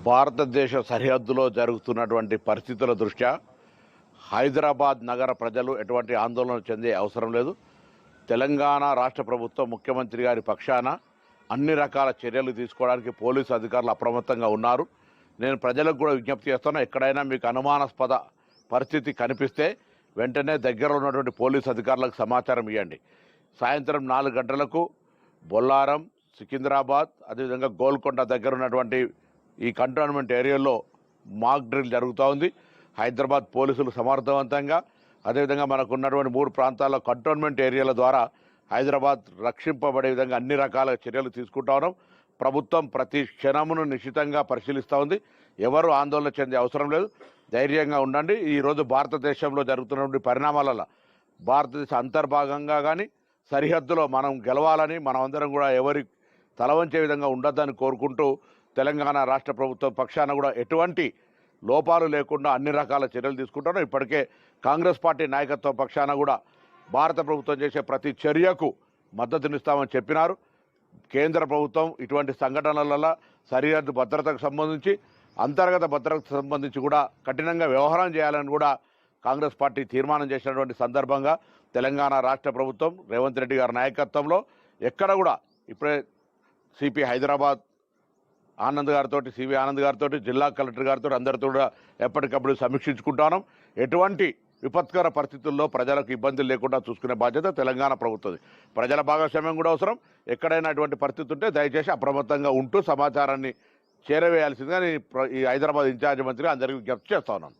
భారతదేశ సరిహద్దులో జరుగుతున్నటువంటి పరిస్థితుల దృష్ట్యా హైదరాబాద్ నగర ప్రజలు ఎటువంటి ఆందోళన చెందే అవసరం లేదు. తెలంగాణ రాష్ట్ర ప్రభుత్వం ముఖ్యమంత్రి గారి పక్షాన అన్ని రకాల చర్యలు తీసుకోవడానికి పోలీసు అధికారులు అప్రమత్తంగా ఉన్నారు. నేను ప్రజలకు కూడా విజ్ఞప్తి చేస్తున్నా, ఎక్కడైనా మీకు అనుమానాస్పద పరిస్థితి కనిపిస్తే వెంటనే దగ్గర ఉన్నటువంటి పోలీసు అధికారులకు సమాచారం ఇవ్వండి. సాయంత్రం 4 గంటలకు బొల్లారం, సికింద్రాబాద్, అదేవిధంగా గోల్కొండ దగ్గర ఉన్నటువంటి ఈ కంటోన్మెంట్ ఏరియాలో మాక్ డ్రిల్ జరుగుతూ ఉంది. హైదరాబాద్ పోలీసులు సమర్థవంతంగా, అదేవిధంగా మనకు ఉన్నటువంటి 3 ప్రాంతాల్లో కంటోన్మెంట్ ఏరియాల ద్వారా హైదరాబాద్ రక్షింపబడే విధంగా అన్ని రకాల చర్యలు తీసుకుంటా ఉన్నాం. ప్రభుత్వం ప్రతి క్షణమును నిశ్చితంగా పరిశీలిస్తూ ఉంది. ఎవరు ఆందోళన చెందే అవసరం లేదు, ధైర్యంగా ఉండండి. ఈరోజు భారతదేశంలో జరుగుతున్నటువంటి పరిణామాలలో భారతదేశ అంతర్భాగంగా కానీ సరిహద్దులో మనం గెలవాలని, మనమందరం కూడా ఎవరి తలవంచే విధంగా ఉండొద్దని కోరుకుంటూ తెలంగాణ రాష్ట్ర ప్రభుత్వం పక్షాన కూడా ఎటువంటి లోపాలు లేకుండా అన్ని రకాల చర్యలు తీసుకుంటాను. ఇప్పటికే కాంగ్రెస్ పార్టీ నాయకత్వం పక్షాన కూడా భారత ప్రభుత్వం చేసే ప్రతి చర్యకు మద్దతునిస్తామని చెప్పినారు. కేంద్ర ప్రభుత్వం ఇటువంటి సంఘటనలలో సరిహద్దు భద్రతకు సంబంధించి, అంతర్గత భద్రతకు సంబంధించి కూడా కఠినంగా వ్యవహారం చేయాలని కూడా కాంగ్రెస్ పార్టీ తీర్మానం చేసినటువంటి సందర్భంగా తెలంగాణ రాష్ట్ర ప్రభుత్వం రేవంత్ రెడ్డి గారి నాయకత్వంలో ఎక్కడ కూడా ఇప్పుడే సిపి హైదరాబాద్ ఆనంద్ గారితో, సివి ఆనంద్ గారితో, జిల్లా కలెక్టర్ గారితో అందరితో కూడా ఎప్పటికప్పుడు సమీక్షించుకుంటాను. ఎటువంటి విపత్కర పరిస్థితుల్లో ప్రజలకు ఇబ్బందులు లేకుండా చూసుకునే బాధ్యత తెలంగాణ ప్రభుత్వం. ప్రజల భాగస్వామ్యం కూడా అవసరం. ఎక్కడైనా అటువంటి పరిస్థితి ఉంటే దయచేసి అప్రమత్తంగా ఉంటూ సమాచారాన్ని చేరవేయాల్సిందిగా నేను ఈ హైదరాబాద్ ఇన్ఛార్జ్ మంత్రిగా అందరికీ విజ్ఞప్తి చేస్తా ఉన్నాను.